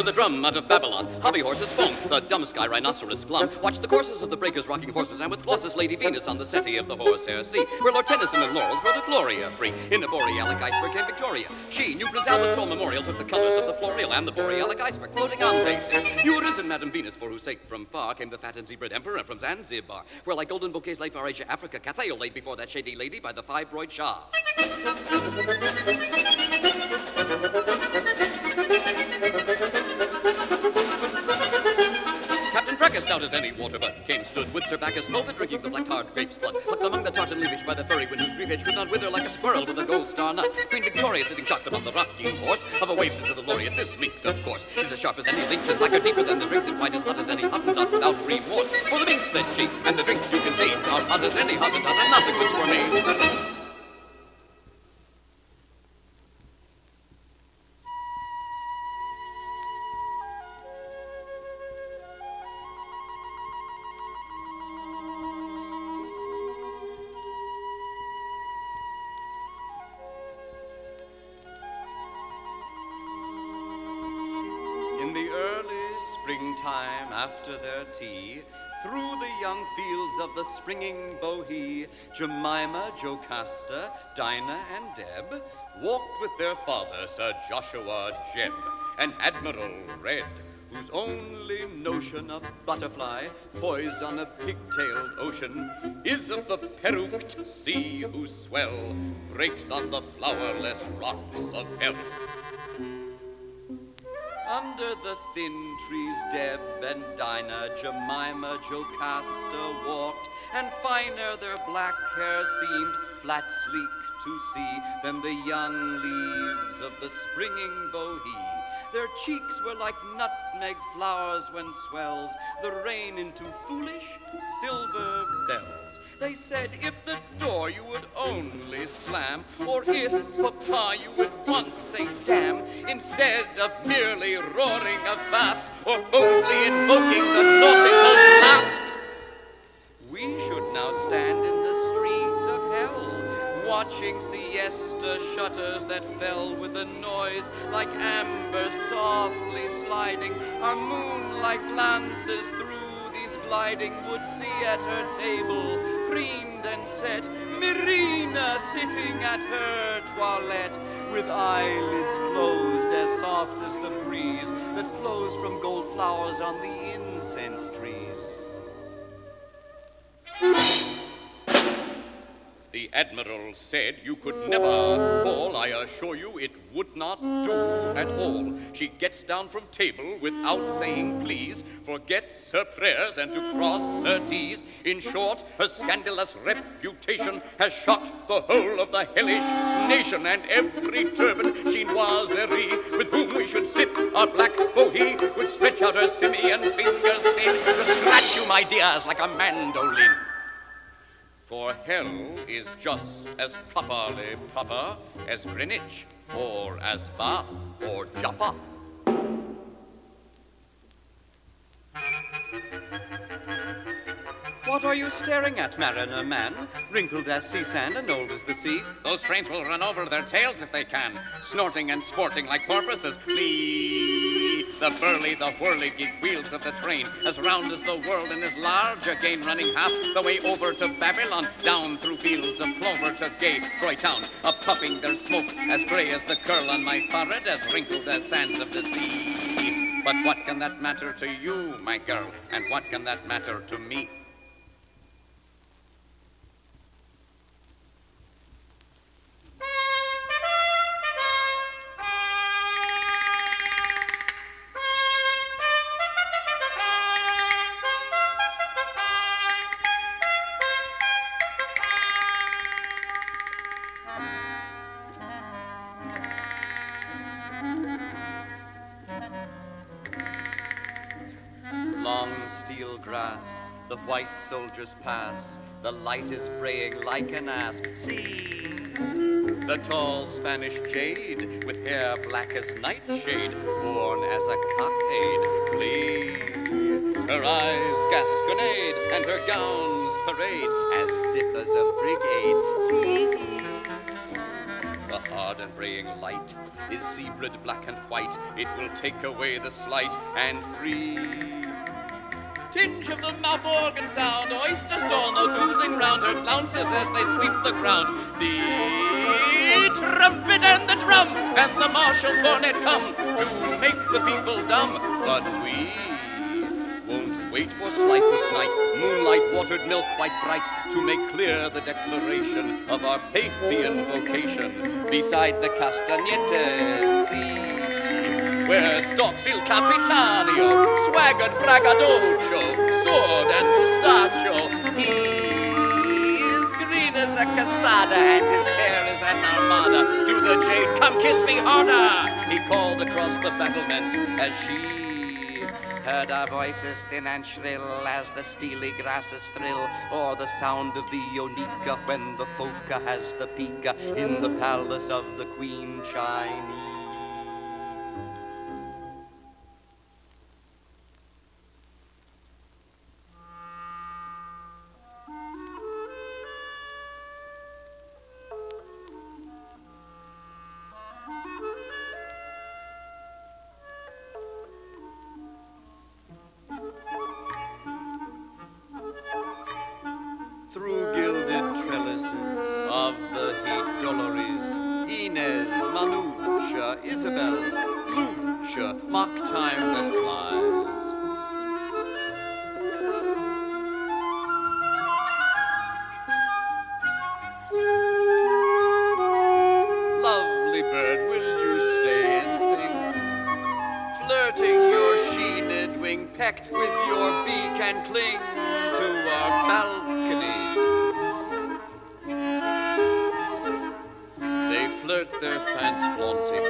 to the drum out of Babylon. Hobby horses foam, the dumb sky rhinoceros glum. Watch the courses of the breakers rocking horses, and with Colossus Lady Venus on the settee of the Horsehair Sea, where Lord Tennyson and Laurel rode a Gloria free. In the borealic iceberg came Victoria. She, New Prince Albert's Troll Memorial, took the colors of the Florial and the borealic iceberg floating on faces. You had risen, Madam Venus, for whose sake from far came the fat and zebra emperor from Zanzibar, where like golden bouquets lay far Asia, Africa, Cathay laid before that shady lady by the fibroid Shah. Captain Fracas, stout as any water bud, came stood with Sir Bacchus Mulvet, drinking the black-tarred grape's blood, hucked among the tartan leafage by the furry wind, whose grief edge could not wither like a squirrel with a gold star nut. Queen Victoria, sitting shocked upon the rocking horse of a waves into the laureate, this minx, of course, is as sharp as any lynx, and blacker deeper than the drinks, and quite as hot as any Hottentot without remorse. For the minx, said she, and the drinks you can see are hot as any Hottentot, and nothing was for me. In the early springtime after their tea, through the young fields of the springing Bohea, Jemima, Jocasta, Dinah, and Deb walked with their father, Sir Joshua Jebb, an admiral red, whose only notion of butterfly poised on a pigtailed ocean is of the peruqued sea whose swell breaks on the flowerless rocks of hell. Under the thin trees, Deb and Dinah, Jemima, Jocasta walked, and finer their black hair seemed, flat sleek to see, than the young leaves of the springing Bohea. Their cheeks were like nutmeg flowers when swells the rain into foolish silver bells. They said if the door you would only slam, or if, Papa, you would once say damn, instead of merely roaring avast, or boldly invoking the nautical blast, we should now stand in the street of hell, watching siesta shutters that fell with a noise like amber softly sliding. Our moonlight glances through these gliding would see at her table, creamed and set, Myrrhina sitting at her toilette, with eyelids closed as soft as the breeze that flows from gold flowers on the incense trees. The Admiral said you could never call. I assure you it would not do at all. She gets down from table without saying please, forgets her prayers and to cross her T's. In short, her scandalous reputation has shocked the whole of the hellish nation, and every turban chinoiserie with whom we should sit our black Bohea would stretch out her simian fingers thin to scratch you, my dears, like a mandolin. For hell is just as properly proper as Greenwich, or as Bath, or Joppa. What are you staring at, mariner man? Wrinkled as sea sand and old as the sea. Those trains will run over their tails if they can, snorting and sporting like porpoises. Flee! The burly, the whirligig wheels of the train, as round as the world and as large again, running half the way over to Babylon, down through fields of clover to gay Troy town, a-puffing their smoke as gray as the curl on my forehead, as wrinkled as sands of the sea. But what can that matter to you, my girl, and what can that matter to me? The white soldiers pass, the light is braying like an ass. See, the tall Spanish jade, with hair black as nightshade, worn as a cockade, flee. Her eyes gasconade, and her gowns parade, as stiff as a brigade. Tee. the hard and braying light is zebraed black and white. It will take away the slight and free. Tinge of the mouth organ sound, oyster stall notes oozing round her flounces as they sweep the ground. The trumpet and the drum and the martial cornet come to make the people dumb. But we won't wait for Slife night, moonlight watered milk quite bright, to make clear the declaration of our Paphian vocation beside the Castagnette Sea, where stalks Il Capitanio, swaggered braggadocio, sword and mustachio. He's green as a casada, and his hair is an armada. To the jade, come kiss me harder, he called across the battlements as she heard our voices thin and shrill as the steely grasses thrill, or the sound of the onika when the polka has the pika in the palace of the Queen Chinese. Through gilded trellises of the heat Dolores, Inez, Manucha, Isabel, Lucia, mock time that flies. Lovely bird, will you stay and sing? Flirting your sheened wing, peck with your beak and cling to our balconies. They flirt their fans flaunting.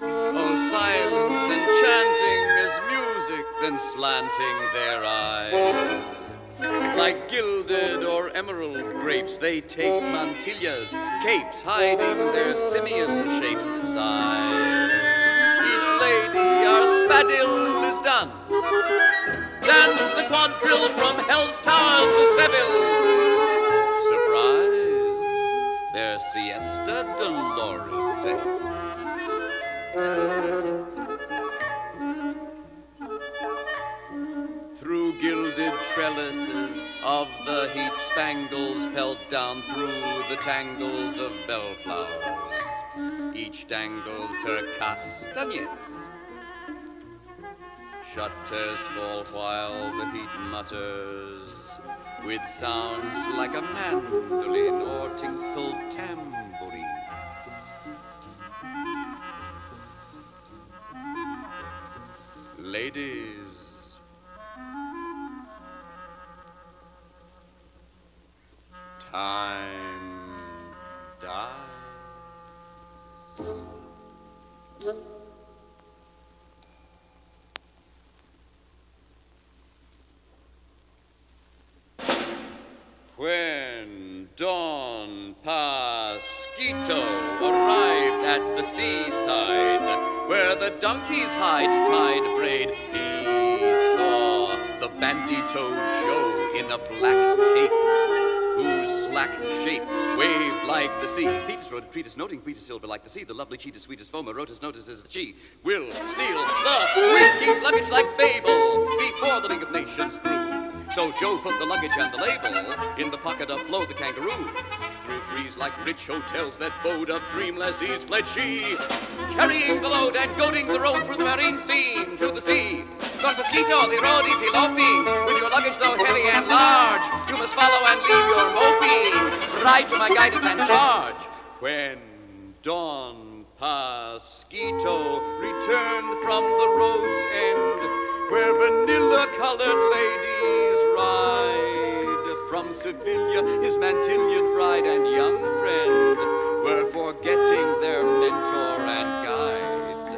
Oh, silence enchanting as music, then slanting their eyes. Like gilded or emerald grapes, they take mantillas, capes, hiding their simian shapes. Sigh. Each lady, our spadille is done. Dance the quadrille from Hell's Towers to Seville. Surprise, their siesta Dolores say. Through gilded trellises of the heat, spangles pelt down through the tangles of bellflowers. Each dangles her castagnettes. Shutters fall while the heat mutters, with sounds like a mandolin or tinkled tambourine. Ladies, time dies. When Don Pasquito arrived at the seaside, where the donkeys hide tied braid, he saw the bandy-toed Joe in a black cape, whose slack shape waved like the sea. Thetis wrote a treatise noting Thetis silver like the sea. The lovely cheetah's sweetest foamer wrote his notices that she will steal the Winky's luggage like Babel before the League of Nations grew. So Joe put the luggage and the label in the pocket of Flo the kangaroo. Through trees like rich hotels that bode of dreamless ease fled she, carrying the load and goading the road through the marine scene to the sea. Don Pasquito, the road easy loping, with your luggage though heavy and large, you must follow and leave your moping, ride to my guidance and charge. When Don Pasquito returned from the road's end, where vanilla-colored ladies ride, from Sevilla, his Mantilian bride and young friend were forgetting their mentor and guide.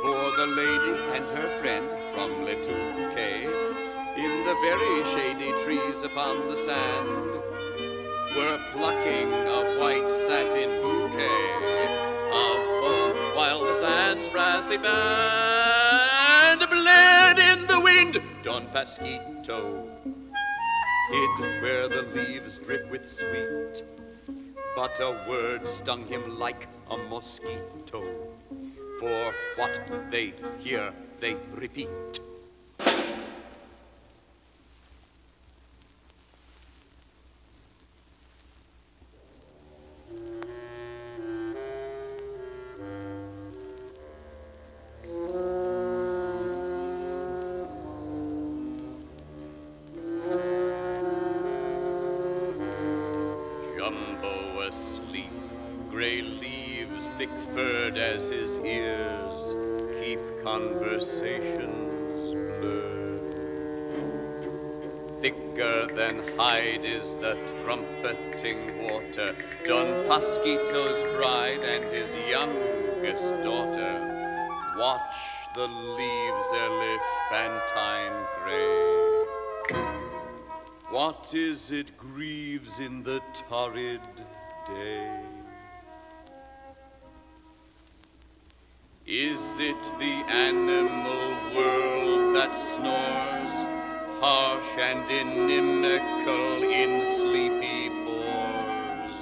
For the lady and her friend from Letuque, in the very shady trees upon the sand, were plucking a white satin bouquet of foam, while the sand's brassy band bled in the wind. Don Pasquito hid where the leaves drip with sweet but a word stung him like a mosquito. For what they hear, they repeat. Jumbo asleep, gray leaves thick-furred as his ears keep conversations blurred. Thicker than hide is the trumpeting water, Don Pasquito's bride and his youngest daughter watch the leaves elephantine gray. What is it grieves in the torrid day? Is it the animal world that snores, harsh and inimical in sleepy pores?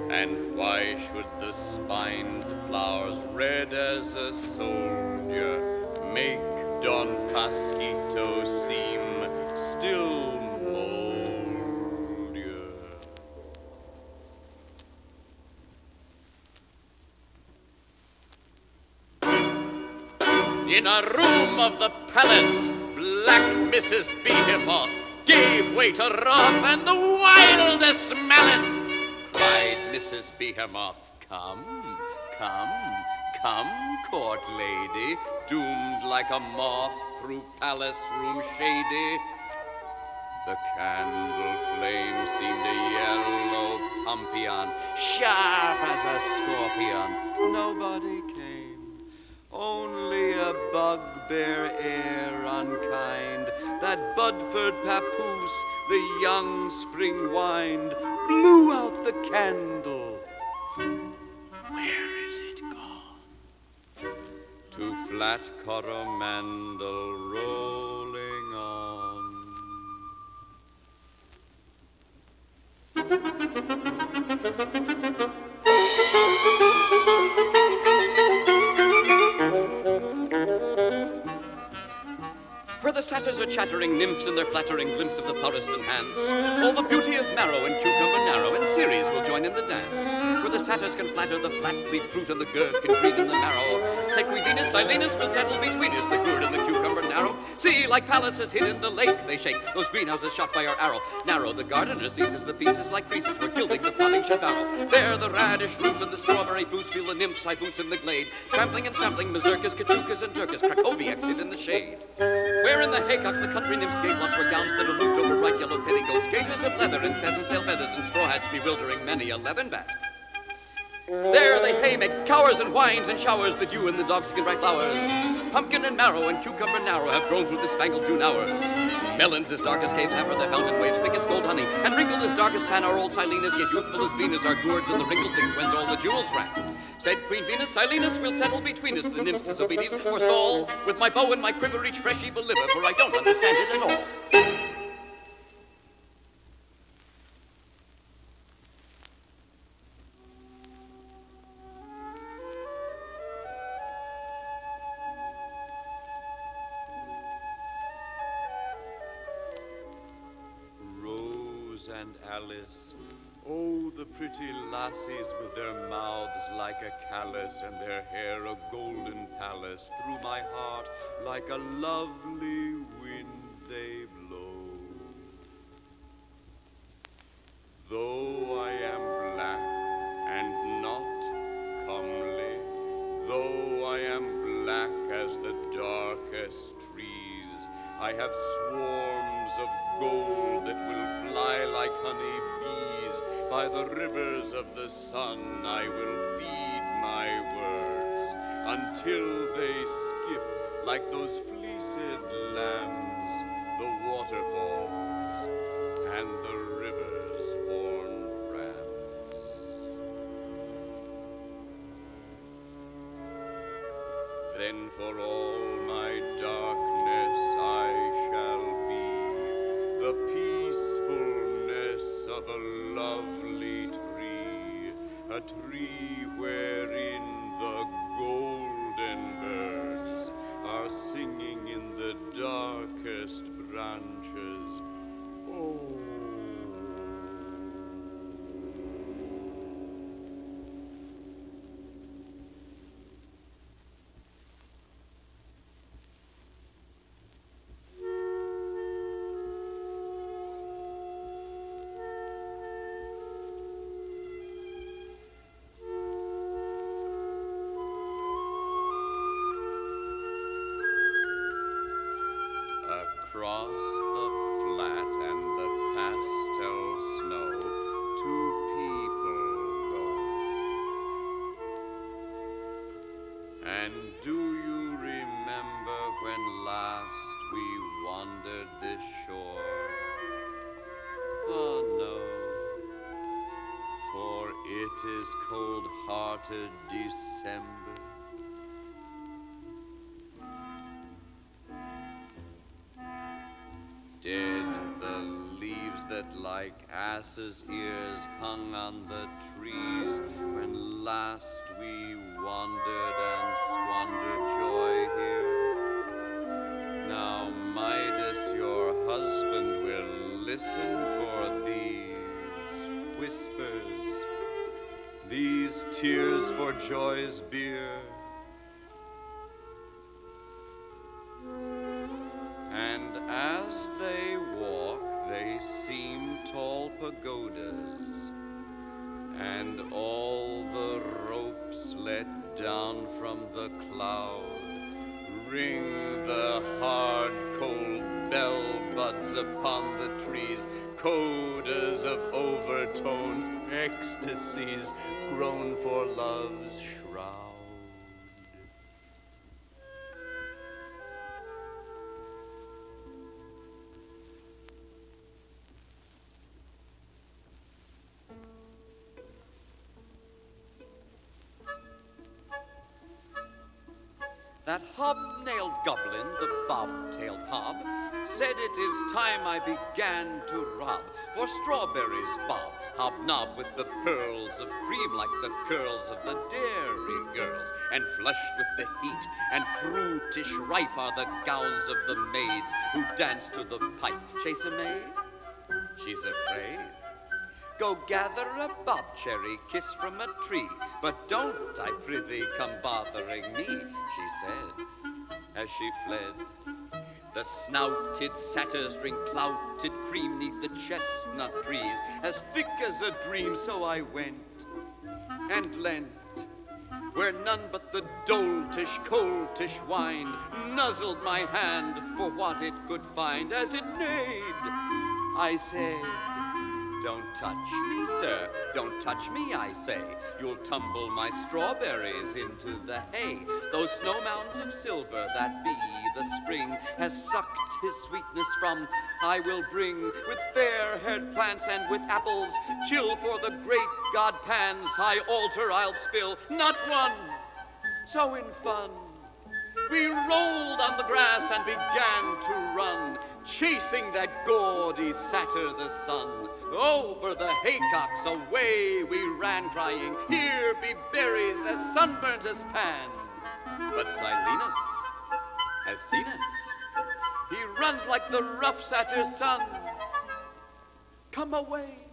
And why should the spined flowers, red as a soldier, make Don Pasquito seem still moldier? In a room of the palace, black Mrs. Behemoth gave way to wrath and the wildest malice. Cried Mrs. Behemoth, come, come, come, court lady, doomed like a moth through palace room shady. The candle flame seemed a yellow pompion, sharp as a scorpion. Nobody came, only a bugbear air unkind. That Budford papoose, the young spring wind, blew out the candle. Where is it gone? To flat Coromandel rolling on. Where the satyrs are chattering nymphs in their flattering glimpse of the forest and hands, all the beauty of marrow and cucumber narrow and Ceres will join in the dance. Where the satyrs can flatter the flat leaf fruit and the gourd can breathe in the marrow. Sacred Venus, Silenus will settle between us, the gourd and the cucumber narrow. See, like palaces hid in the lake, they shake, those greenhouses shot by our arrow. Narrow the gardener seizes the pieces like creases, we're gilding the plodding shed barrow. There the radish roots and the strawberry fruits feel the nymphs high boots in the glade. Trampling and sampling mazurkas, kachukas, and turkas, Krakowiaks hid in the shade. Where in the haycocks the country nymphs gave lots were gowns that allude over bright yellow petticoats, gaiters of leather and pheasant sail feathers and straw hats bewildering many a leathern bat. There they hay make cowers and wines and showers the dew and the dogskin bright flowers. Pumpkin and marrow and cucumber narrow have grown through the spangled June hours. Melons as dark as caves have their fountain waves thick as gold honey, and wrinkled as dark as Pan our old Silenus, yet youthful as Venus are gourds and the wrinkled things whence all the jewels ran. Said Queen Venus, Silenus will settle between us, the nymphs' disobedience forestall. With my bow and my quiver each fresh evil liver, for I don't understand it at all. And Alice, oh, the pretty lassies with their mouths like a callus and their hair a golden palace, through my heart like a lovely wind they blow. Though I am black and not comely, though I am black as the darkest trees, I have swarms of gold that will fly like honey bees. By the rivers of the sun I will feed my words until they skip like those fleeced lambs, the waterfalls and the river's horned rams. Then for all my darkness I of a lovely tree, a tree wherein the golden birds are singing in the darkest branches. Oh. Across the flat and the pastel snow, two people go. And do you remember when last we wandered this shore? Oh no, for it is cold-hearted December. Dead the leaves that like asses' ears hung on the trees when last we wandered and squandered joy here. Now Midas, your husband, will listen for these whispers, these tears for joy's beer. And as they walk, they seem tall pagodas, and all the ropes let down from the cloud ring the hard, cold bell buds upon the trees, codas of overtones, ecstasies grown for love's shroud. That hob-nailed goblin, the bob-tailed hob, said it is time I began to rob. For strawberries, Bob, hobnob with the pearls of cream like the curls of the dairy girls, and flushed with the heat, and fruitish ripe are the gowns of the maids who dance to the pipe. Chase a maid? She's afraid. Go gather a bob-cherry kiss from a tree, but don't, I prithee, come bothering me, she said, as she fled. The snouted satyr-string clouted cream neath the chestnut trees, as thick as a dream, so I went and leant, where none but the doltish, coltish wind nuzzled my hand for what it could find. As it neighed, I said, "Don't touch me, sir, don't touch me, I say. You'll tumble my strawberries into the hay. Those snow mounds of silver that be the spring has sucked his sweetness from, I will bring with fair-haired plants and with apples chill for the great god Pan's high altar I'll spill, not one." So in fun, we rolled on the grass and began to run, chasing that gaudy satyr the sun. Over the haycocks away we ran, crying, "Here be berries as sunburnt as Pan." But Silenus has seen us. He runs like the rough satyr's son. Come away,